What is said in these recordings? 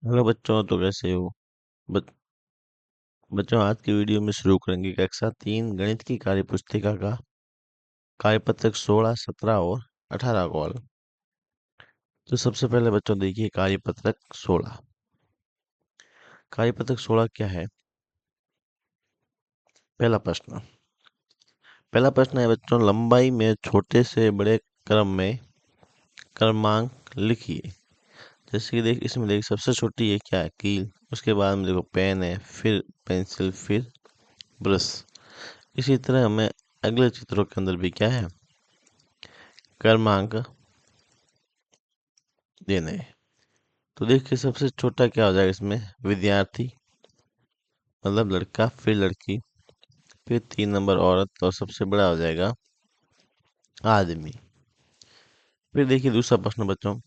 Hello बच्चों, तो कैसे हो? बच, बच्चों, आज की वीडियो में शुरू करेंगे कक्षा 3 गणित की कार्य पुस्तिका का कार्यपत्रक 16, 17 और 18 का हल। तो सबसे पहले बच्चों देखिए कार्यपत्रक 16। कार्यपत्रक 16 क्या है? पहला प्रश्न पहला प्रश्न है बच्चों, लंबाई में छोटे से बड़े क्रम में क्रमांक लिखिए। जैसे कि इसमें देख सबसे छोटी है क्या है? कील। उसके बाद में देखो पेन है, फिर पेंसिल, फिर ब्रश। इसी तरह हमें अगले चित्रों के अंदर भी क्या है? क्रमांक देने हैं। तो देखिए सबसे छोटा क्या हो जाएगा इसमें? विद्यार्थी, मतलब लड़का, फिर लड़की, फिर 3 नंबर औरत, और सबसे बड़ा हो जाएगा आदमी। फिर देखिए दूसरा प्रश्न बच्चों,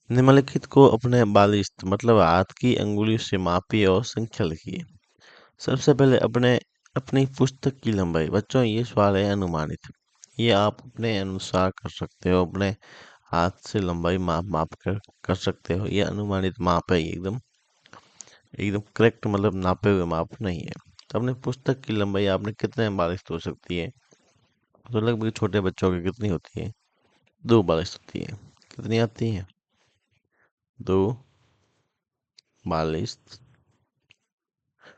निम्नलिखित को अपने बालिश्त मतलब हाथ की अंगुली से मापिए और संख्या लिखिए। सबसे पहले अपने अपनी पुस्तक की लंबाई। बच्चों ये सवाल है अनुमानित। ये आप अपने अनुसार कर सकते हो, अपने हाथ से लंबाई माप माप कर सकते हो। ये अनुमानित माप है, एकदम एकदम करेक्ट, मतलब नापे हुए माप नहीं है। तो अपने पुस्तक की लंबाई आपने कितने बारिश हो सकती है? तो लगभग छोटे बच्चों की कितनी होती है? 2 बारिश होती है। कितनी आती है? 2 बारिश।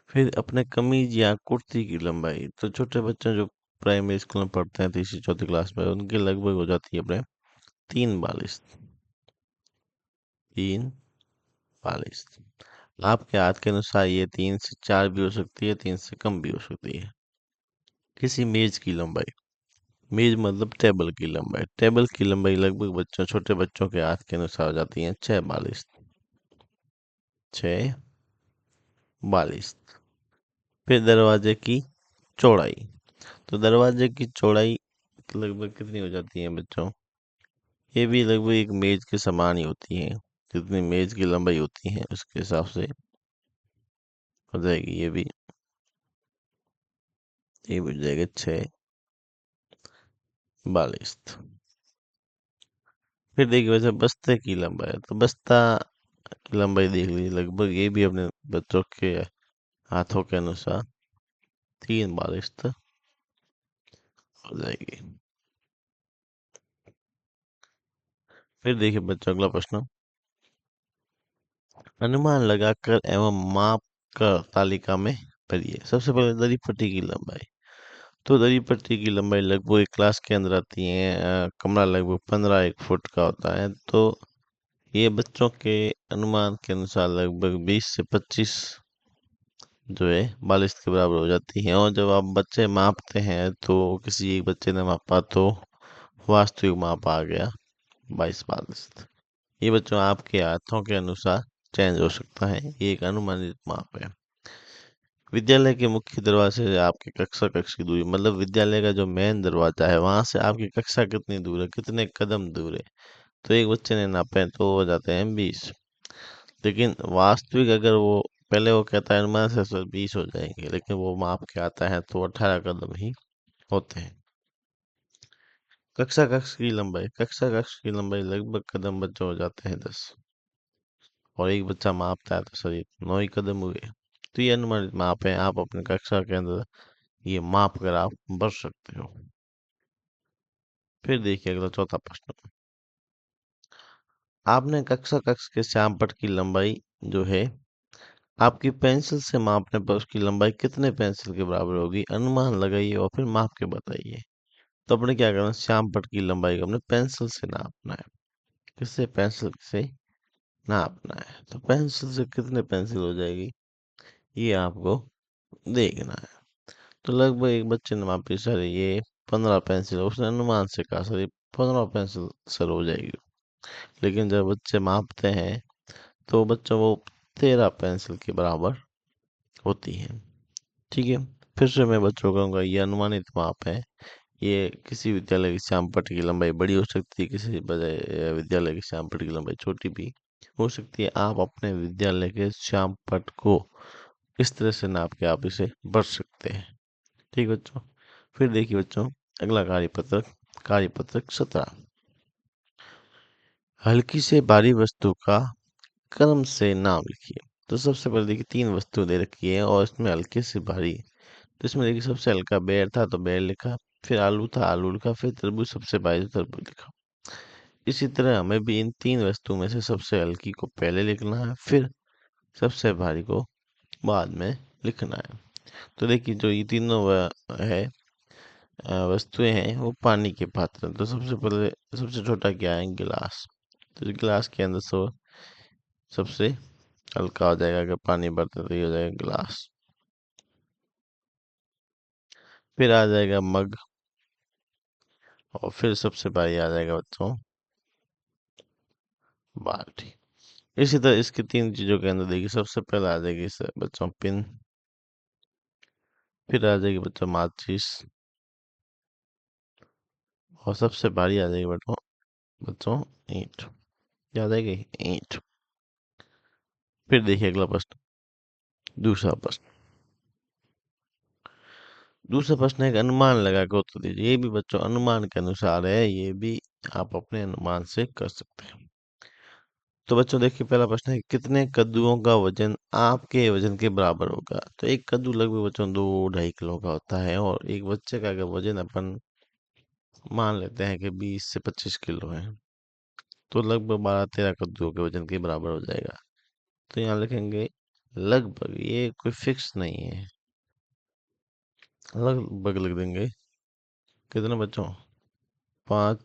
फिर अपने कमीज या कुर्ती की लंबाई। तो छोटे बच्चे जो प्राइमरी स्कूल में पढ़ते हैं, तीसरी चौथी क्लास में, उनकी लगभग हो जाती है अपने 3 बारिश। 3 बारिश। आपके हाथ के अनुसार ये 3 से 4 भी हो सकती है, 3 से कम भी हो सकती है। किसी मेज की लंबाई। मेज मतलब टेबल की लंबाई। टेबल की लंबाई लगभग छोटे बच्चों के हाथ के अनुसार हो जाती है 6 बारिश। 6 बारिश। फिर दरवाजे की चौड़ाई। तो दरवाजे की चौड़ाई लगभग कितनी हो जाती है बच्चों? ये भी लगभग एक मेज के समान ही होती है। जितनी मेज की लंबाई होती है उसके हिसाब से हो जाएगी। ये भी हो जाएगा 6 बारिश। फिर देखिए वैसे बस्ते की लंबाई। तो बस्ता की लंबाई देख लीजिए, लगभग ये भी अपने बच्चों के हाथों के अनुसार 3 बारिश तक हो जाएगी। फिर देखिए बच्चों अगला प्रश्न, अनुमान लगाकर एवं माप कर तालिका में भरिए। सबसे पहले दरी पट्टी की लंबाई। तो दरी पट्टी की लंबाई लगभग एक क्लास के अंदर आती है। कमरा लगभग 15 1 फुट का होता है। तो ये बच्चों के अनुमान के अनुसार लगभग 20 से 25 जो है बालिश के बराबर हो जाती है। और जब आप बच्चे मापते हैं तो किसी एक बच्चे ने मापा तो वास्तविक माप आ गया 22 बालिश। ये बच्चों आपके हाथों के अनुसार चेंज हो सकता है, ये एक अनुमानित माप है। विद्यालय के मुख्य दरवाजे से आपकी कक्षा की दूरी, मतलब विद्यालय का जो मेन दरवाजा है वहां से आपकी कक्षा कितनी दूर है, कितने कदम दूर है? तो एक बच्चे ने नापे तो हो जाते हैं 20। लेकिन वास्तविक अगर वो पहले वो कहता है अनुमान से 20 हो जाएंगे, लेकिन वो माप के आता है तो 18 कदम ही होते हैं। कक्षा कक्ष की लंबाई लगभग कदम बच्चों हो जाते हैं 10। और एक बच्चा मापता है तो सही 9 ही कदम हुए। तो ये अनुमानित माप है, आप अपने कक्षा के अंदर ये माप कर आप बढ़ सकते हो। फिर देखिए अगला चौथा प्रश्न, आपने कक्षा कक्ष के श्याम पट्ट की लंबाई जो है आपकी पेंसिल से मापने पर उसकी लंबाई कितने पेंसिल के बराबर होगी? अनुमान लगाइए और फिर माप के बताइए। तो अपने क्या करना है, श्याम पट्ट की लंबाई को अपने पेंसिल से नापना है। किससे? पेंसिल से नापना है। तो पेंसिल से कितने पेंसिल हो जाएगी ये आपको देखना है। तो लगभग एक बच्चे ने मापी, सर ये 15 पेंसिल, उसने अनुमान से कहा सर ये 15 पेंसिल सर हो जाएगी। लेकिन जब बच्चे मापते हैं तो बच्चों वो 13 पेंसिल के बराबर होती है। ठीक है। फिर से मैं बच्चों को कहूँगा ये अनुमानित माप है। ये किसी विद्यालय की श्यामपट्ट की लंबाई बड़ी हो सकती है, किसी बजाय विद्यालय की श्यामपट्ट की लंबाई छोटी भी हो सकती है। आप अपने विद्यालय के श्यामपट्ट को इस तरह से नाप के आप इसे बढ़ सकते हैं। ठीक बच्चों। फिर देखिए बच्चों अगला कार्यपत्रक, कार्यपत्रक 17, हल्की से भारी वस्तु का क्रम से नाम लिखिए। तो सबसे पहले देखिए 3 वस्तु दे रखी है और इसमें हल्की सी भारी। तो इसमें देखिए सबसे हल्का बेर था तो बेर लिखा, फिर आलू था आलू लिखा, फिर तरबूज सबसे भारी तो तरबूज लिखा। इसी तरह हमें भी इन 3 वस्तुओं में से सबसे हल्की को पहले लिखना है, फिर सबसे भारी को बाद में लिखना है। तो देखिए जो ये तीनों है वस्तुएं हैं वो पानी के पात्र हैं। तो सबसे पहले सबसे छोटा क्या है, गिलास। तो इस गिलास के अंदर सबसे हल्का हो जाएगा, अगर पानी भरते तो ये हो जाएगा गिलास। फिर आ जाएगा मग, और फिर सबसे भारी आ जाएगा बच्चों बाल्टी। इसी तरह इसकी 3 चीजों के अंदर देखिए सबसे पहले आ जाएगी बच्चों पिन, फिर आ जाएगी बच्चों माचिस, और सबसे भारी आ जाएगी बच्चों बच्चों ईंट। क्या आ जाएगी, ईंट। फिर देखिए अगला प्रश्न, दूसरा प्रश्न। दूसरा प्रश्न है कि अनुमान लगा के उत्तर दीजिए। ये भी बच्चों अनुमान के अनुसार है, ये भी आप अपने अनुमान से कर सकते हैं। तो बच्चों देखिए पहला प्रश्न है, कितने कद्दुओं का वजन आपके वजन के बराबर होगा। तो एक कद्दू लगभग बच्चों 2-2.5 किलो का होता है, और एक बच्चे का अगर वजन अपन मान लेते हैं कि 20 से 25 किलो है, तो लगभग 12-13 कद्दुओं के वजन के बराबर हो जाएगा। तो यहाँ लिखेंगे लगभग, ये कोई फिक्स नहीं है, लगभग लिख देंगे। कितने बच्चों, 5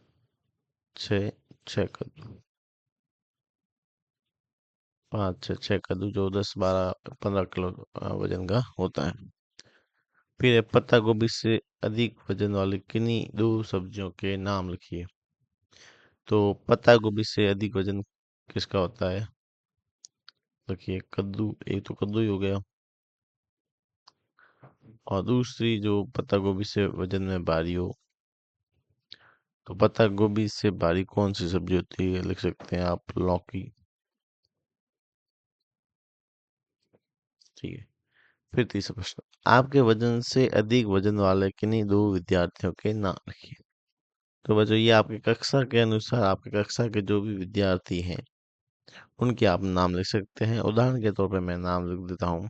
6 6 कद्दू, 5 से 6 कद्दू जो 10-12-15 किलो वजन का होता है। फिर है, पत्ता गोभी से अधिक वजन वाली किन्हीं 2 सब्जियों के नाम लिखिए। तो पत्ता गोभी से अधिक वजन किसका होता है, देखिए कद्दू, एक तो कद्दू ही हो गया, और दूसरी जो पत्ता गोभी से वजन में भारी हो। तो पत्ता गोभी से भारी कौन सी सब्जी होती है, लिख सकते हैं आप लौकी। ठीक है। फिर तीसरा प्रश्न, आपके वजन से अधिक वजन वाले किन्हीं 2 विद्यार्थियों के नाम लिखिए। तो बच्चों ये आपकी कक्षा के अनुसार, आपकी कक्षा के जो भी विद्यार्थी हैं उनके आप नाम लिख सकते हैं। उदाहरण के तौर पे मैं नाम लिख देता हूँ,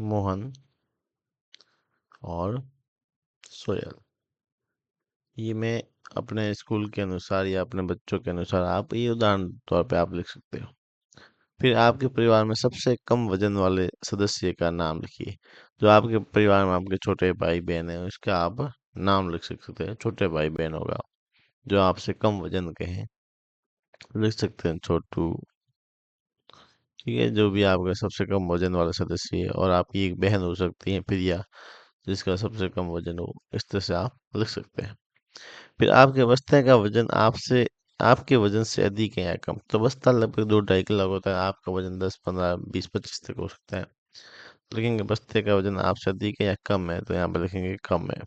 मोहन और सोयल। ये मैं अपने स्कूल के अनुसार या अपने बच्चों के अनुसार, आप ये उदाहरण तौर पे आप लिख सकते हो। फिर आपके परिवार में सबसे कम वजन वाले सदस्य का नाम लिखिए। जो आपके परिवार में आपके छोटे भाई बहन है उसका आप नाम लिख सकते हैं, छोटे भाई बहन होगा। जो आपसे कम वजन के हैं लिख सकते हैं छोटू। ठीक है, जो भी आपका सबसे कम वजन वाला सदस्य है, और आपकी एक बहन हो सकती है प्रिया, जिसका सबसे कम वजन हो, इस तरह से आप लिख सकते हैं। फिर आपके बस्ते का वजन आपसे आपके वजन से अधिक है या कम। तो बस्ता लगभग 2-2.5 किलो होता है, आपका वजन 10-15-20-25 तक हो सकता है। लिखेंगे बस्ते का वजन आपसे अधिक है या कम है, तो यहाँ पर लिखेंगे कम है।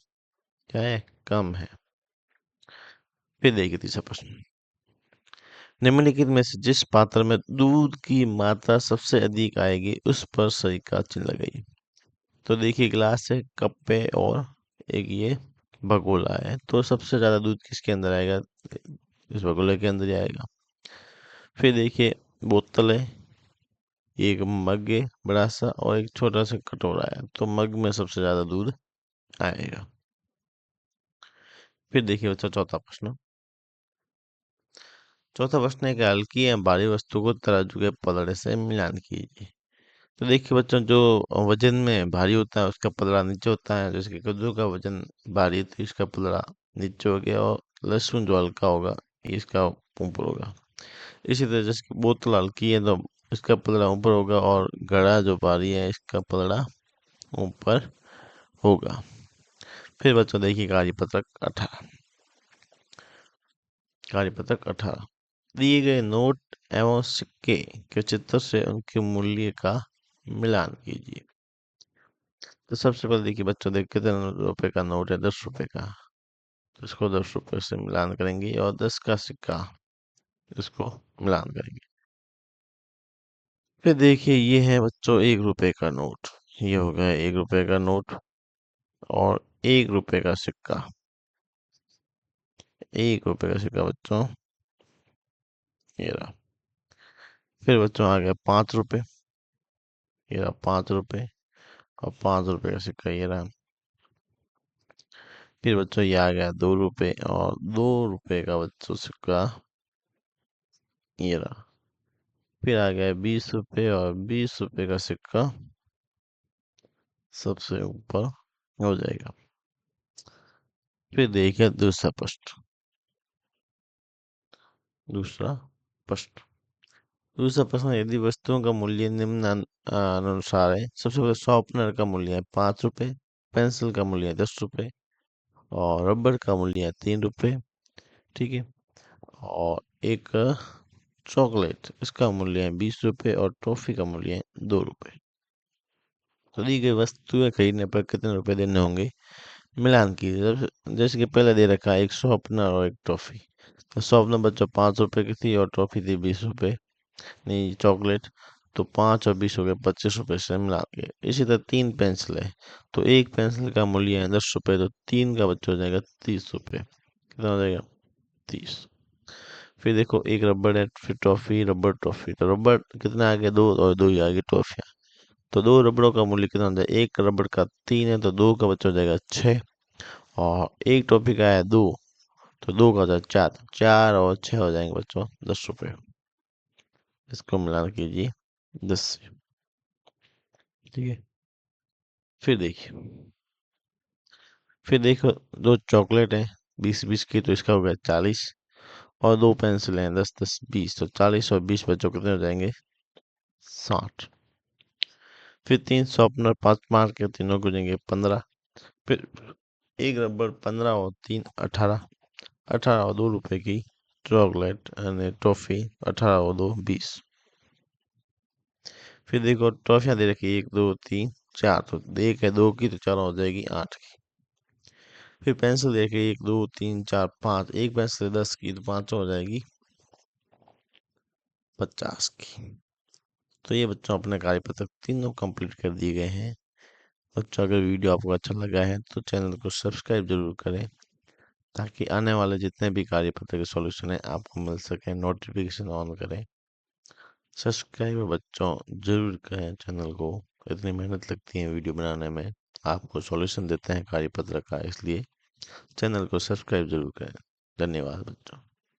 क्या है, कम है। फिर देखिए तीसरा प्रश्न, निम्नलिखित में से जिस पात्र में दूध की मात्रा सबसे अधिक आएगी उस पर सही का चिन्ह लगाइए। तो देखिए गिलास है, कप है, और एक ये भगोला है। तो सबसे ज्यादा दूध किसके अंदर आएगा, इस भगोले के अंदर ही आएगा। फिर देखिए बोतल है, एक मग है बड़ा सा, और एक छोटा सा कटोरा है। तो मग में सबसे ज्यादा दूध आएगा। फिर देखिए बच्चा चौथा प्रश्न है कि हल्की या भारी वस्तु को तराजू के पलड़े से मिलान कीजिए। तो देखिए बच्चों जो वजन में भारी होता है उसका पलड़ा नीचे होता है। जैसे कि कद्दू का वजन भारी है तो इसका पलड़ा नीचे हो गया, और लहसुन जो हल्का होगा इसका ऊपर होगा। इसी तरह जैसे कि बोतल हल्की है तो इसका पलड़ा ऊपर होगा, और घड़ा जो भारी है इसका पलड़ा ऊपर होगा। फिर बच्चों देखिए कार्य पत्रक 18 दिए गए नोट एवं सिक्के के चित्र से उनके मूल्य का मिलान कीजिए। तो सबसे पहले देखिए बच्चों, देख कितने रुपए का नोट है, 10 रुपए का। तो इसको 10 रुपए से मिलान करेंगे, और 10 का सिक्का, इसको मिलान करेंगे। फिर देखिए ये है बच्चों 1 रुपए का नोट। ये हो गया 1 रुपए का नोट, और 1 रुपए का सिक्का। 1 रुपए का सिक्का बच्चों, ये रहा। फिर बच्चों आ गया 5 रुपये, ये रहा 5 रुपये, और 5 रुपये का सिक्का ये रहा। फिर बच्चों ये आ गया 2 रुपये, और 2 रुपये का बच्चों सिक्का ये रहा। फिर आ गया 20 रुपये, और 20 रुपये का सिक्का सबसे ऊपर हो जाएगा। फिर देखिए दूसरा प्रश्न। दूसरा प्रश्न दूसरा प्रश्न, यदि वस्तुओं का मूल्य निम्न अनुसार है। सबसे पहले शॉर्पनर का मूल्य है 5 रुपये, पेंसिल का मूल्य है 10 रुपये, और रबर का मूल्य है 3 रुपये। ठीक है। और एक चॉकलेट, इसका मूल्य है 20 रुपये, और टॉफी का मूल्य है 2 रुपये। तो दी गई वस्तुएं खरीदने पर कितने रुपए देने होंगे, मिलान कीजिए। जैसे कि पहले दे रखा है एक शॉर्पनर और एक टॉफी। तो शॉर्पनर बच्चों 5 रुपए की थी, और टॉफी थी 20 रुपये, नहीं चॉकलेट। तो 5 और 20 हो गए 25 रुपये से मिला के। इसी तरह 3 पेंसिल है, तो एक पेंसिल का मूल्य है 10 रुपये, तो 3 का बच्चा हो जाएगा 30 रुपये। कितना हो जाएगा, 30। फिर देखो एक रबड़ है, फिर टॉफी, रबड़ टॉफी। तो रबड़ कितना आ गया, 2, और 2 ही आ गई टॉफियाँ। तो 2 रबड़ों का मूल्य कितना हो जाएगा, एक रबड़ का 3 है, तो 2 का बच्चा हो जाएगा 6। और एक टॉफी का है 2, तो 2 का हो जाएगा 4। 4 और 6 हो जाएंगे बच्चों 10 रुपये। इसको मिलान कीजिए 10 से। ठीक है। फिर देखिए, फिर देखो दो चॉकलेट है 20-20 की, तो इसका हो गया 40। और 2 पेंसिल हैं 10-10-20, तो 40 और 20 बच्चों कितने हो जाएंगे, 60। फिर 3 शॉर्पनर 5 मार्क के, तीनों को देंगे 15। फिर एक रबड़ 15, और 3 18। 18 और 2 रुपए की चॉकलेट यानी टॉफी, 18 और 2 20। फिर देखो टॉफियाँ दे रखी 1 2 3 4, तो एक है 2 की, तो 4 हो जाएगी 8 की। फिर पेंसिल दे रखी 1 2 3 4 5, एक पेंसिल 10 की, तो 5 हो जाएगी 50 की। तो ये बच्चों अपने कार्यपत्र तीनों कंप्लीट कर दिए गए हैं। बच्चों अगर वीडियो आपको अच्छा लगा है तो चैनल को सब्सक्राइब जरूर करें, ताकि आने वाले जितने भी कार्यपत्र के सॉल्यूशन है आपको मिल सके। नोटिफिकेशन ऑन करें, सब्सक्राइब बच्चों जरूर करें चैनल को। इतनी मेहनत लगती है वीडियो बनाने में, आपको सॉल्यूशन देते हैं कार्यपत्र का, इसलिए चैनल को सब्सक्राइब जरूर करें। धन्यवाद बच्चों।